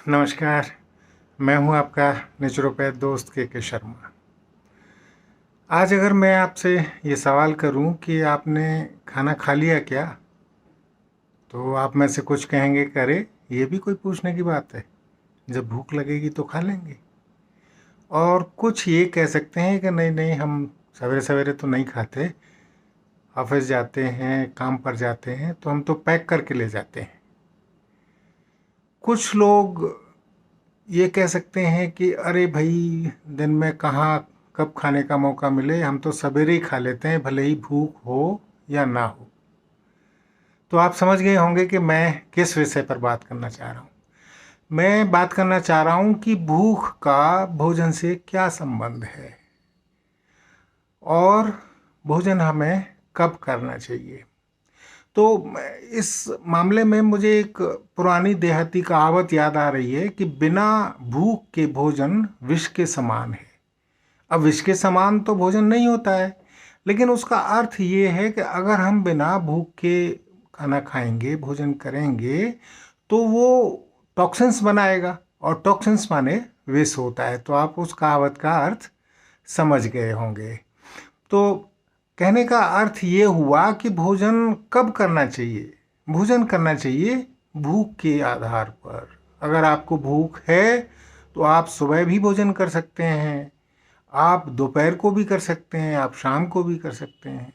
नमस्कार। मैं हूं आपका नेचुरोपैथ दोस्त के शर्मा। आज अगर मैं आपसे ये सवाल करूं कि आपने खाना खा लिया क्या, तो आप में से कुछ कहेंगे कि अरे ये भी कोई पूछने की बात है, जब भूख लगेगी तो खा लेंगे। और कुछ ये कह सकते हैं कि नहीं नहीं, हम सवेरे सवेरे तो नहीं खाते, ऑफिस जाते हैं, काम पर जाते हैं, तो हम तो पैक करके ले जाते हैं। कुछ लोग ये कह सकते हैं कि अरे भाई, दिन में कहाँ कब खाने का मौका मिले, हम तो सवेरे ही खा लेते हैं, भले ही भूख हो या ना हो। तो आप समझ गए होंगे कि मैं किस विषय पर बात करना चाह रहा हूँ। मैं बात करना चाह रहा हूँ कि भूख का भोजन से क्या संबंध है और भोजन हमें कब करना चाहिए। तो इस मामले में मुझे एक पुरानी देहाती कहावत याद आ रही है कि बिना भूख के भोजन विष के समान है। अब विष के समान तो भोजन नहीं होता है, लेकिन उसका अर्थ ये है कि अगर हम बिना भूख के खाना खाएंगे, भोजन करेंगे, तो वो टॉक्सिन्स बनाएगा, और टॉक्सिन्स माने विष होता है। तो आप उस कहावत का अर्थ समझ गए होंगे। तो कहने का अर्थ ये हुआ कि भोजन कब करना चाहिए। भोजन करना चाहिए भूख के आधार पर। अगर आपको भूख है तो आप सुबह भी भोजन कर सकते हैं, आप दोपहर को भी कर सकते हैं, आप शाम को भी कर सकते हैं,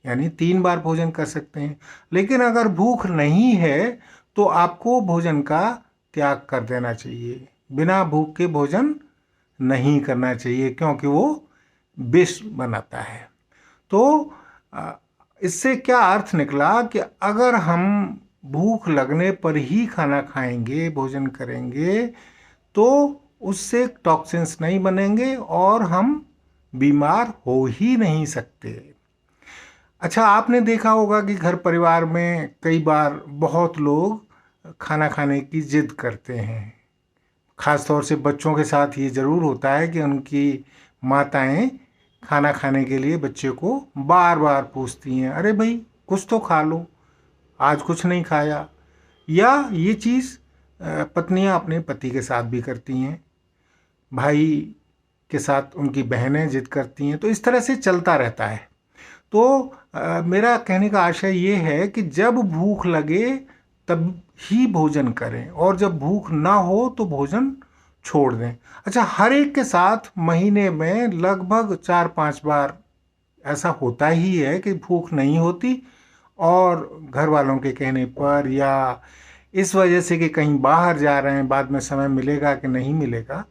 यानी 3 बार भोजन कर सकते हैं। लेकिन अगर भूख नहीं है तो आपको भोजन का त्याग कर देना चाहिए। बिना भूख के भोजन नहीं करना चाहिए, क्योंकि वो विष बनाता है। तो इससे क्या अर्थ निकला कि अगर हम भूख लगने पर ही खाना खाएंगे, भोजन करेंगे, तो उससे टॉक्सिन्स नहीं बनेंगे और हम बीमार हो ही नहीं सकते। अच्छा, आपने देखा होगा कि घर परिवार में कई बार बहुत लोग खाना खाने की जिद करते हैं। ख़ास तौर से बच्चों के साथ ये ज़रूर होता है कि उनकी माताएं खाना खाने के लिए बच्चे को बार बार पूछती हैं, अरे भाई कुछ तो खा लो, आज कुछ नहीं खाया। या ये चीज़ पत्नियां अपने पति के साथ भी करती हैं, भाई के साथ उनकी बहनें जिद करती हैं। तो इस तरह से चलता रहता है। तो मेरा कहने का आशय ये है कि जब भूख लगे तब ही भोजन करें, और जब भूख ना हो तो भोजन छोड़ दें। अच्छा, हर एक के साथ महीने में लगभग 4-5 बार ऐसा होता ही है कि भूख नहीं होती, और घर वालों के कहने पर या इस वजह से कि कहीं बाहर जा रहे हैं, बाद में समय मिलेगा कि नहीं मिलेगा,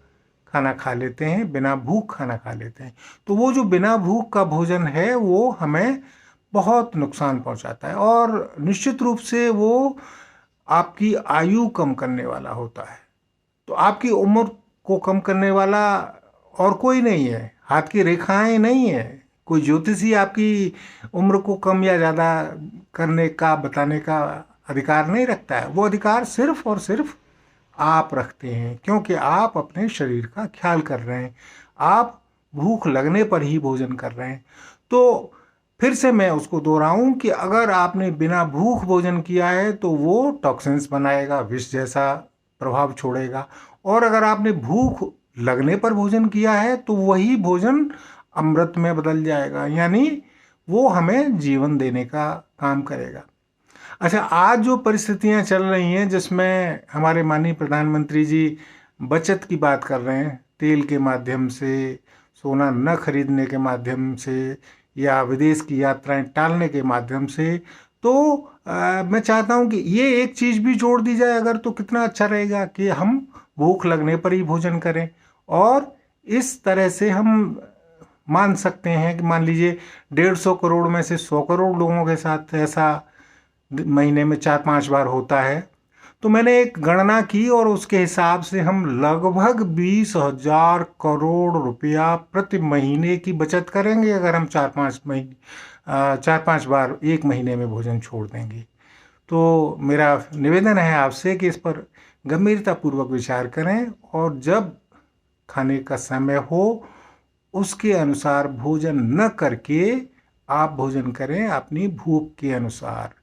खाना खा लेते हैं, बिना भूख खाना खा लेते हैं। तो वो जो बिना भूख का भोजन है वो हमें बहुत नुकसान पहुंचाता है, और निश्चित रूप से वो आपकी आयु कम करने वाला होता है। तो आपकी उम्र को कम करने वाला और कोई नहीं है, हाथ की रेखाएं नहीं है। कोई ज्योतिषी आपकी उम्र को कम या ज़्यादा करने का, बताने का अधिकार नहीं रखता है। वो अधिकार सिर्फ और सिर्फ आप रखते हैं, क्योंकि आप अपने शरीर का ख्याल कर रहे हैं, आप भूख लगने पर ही भोजन कर रहे हैं। तो फिर से मैं उसको दोहराऊं कि अगर आपने बिना भूख भोजन किया है तो वो टॉक्सिन्स बनाएगा, विष जैसा प्रभाव छोड़ेगा। और अगर आपने भूख लगने पर भोजन किया है तो वही भोजन अमृत में बदल जाएगा, यानी वो हमें जीवन देने का काम करेगा। अच्छा, आज जो परिस्थितियां चल रही हैं जिसमें हमारे माननीय प्रधानमंत्री जी बचत की बात कर रहे हैं, तेल के माध्यम से, सोना न खरीदने के माध्यम से, या विदेश की यात्राएं टालने के माध्यम से, तो मैं चाहता हूं कि ये एक चीज़ भी जोड़ दी जाए अगर, तो कितना अच्छा रहेगा कि हम भूख लगने पर ही भोजन करें। और इस तरह से हम मान सकते हैं कि मान लीजिए 150 करोड़ में से 100 करोड़ लोगों के साथ ऐसा महीने में 4-5 बार होता है। तो मैंने एक गणना की और उसके हिसाब से हम लगभग 20,000 करोड़ रुपया प्रति महीने की बचत करेंगे अगर हम 4-5 बार एक महीने में भोजन छोड़ देंगे। तो मेरा निवेदन है आपसे कि इस पर गंभीरतापूर्वक विचार करें, और जब खाने का समय हो उसके अनुसार भोजन न करके आप भोजन करें अपनी भूख के अनुसार।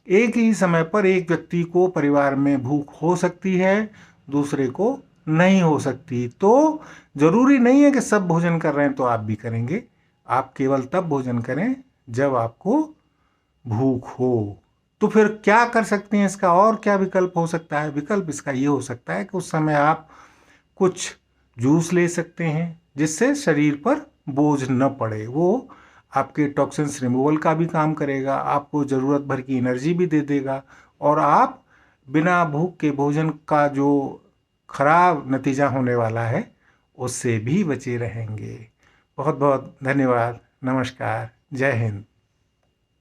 एक ही समय पर एक व्यक्ति को परिवार में भूख हो सकती है, दूसरे को नहीं हो सकती। तो जरूरी नहीं है कि सब भोजन कर रहे हैं तो आप भी करेंगे। आप केवल तब भोजन करें जब आपको भूख हो। तो फिर क्या कर सकते हैं इसका, और क्या विकल्प हो सकता है? विकल्प इसका ये हो सकता है कि उस समय आप कुछ जूस ले सकते हैं जिससे शरीर पर बोझ न पड़े। वो आपके टॉक्सिन्स रिमूवल का भी काम करेगा, आपको ज़रूरत भर की एनर्जी भी दे देगा, और आप बिना भूख के भोजन का जो खराब नतीजा होने वाला है उससे भी बचे रहेंगे। बहुत बहुत धन्यवाद। नमस्कार। जय हिंद।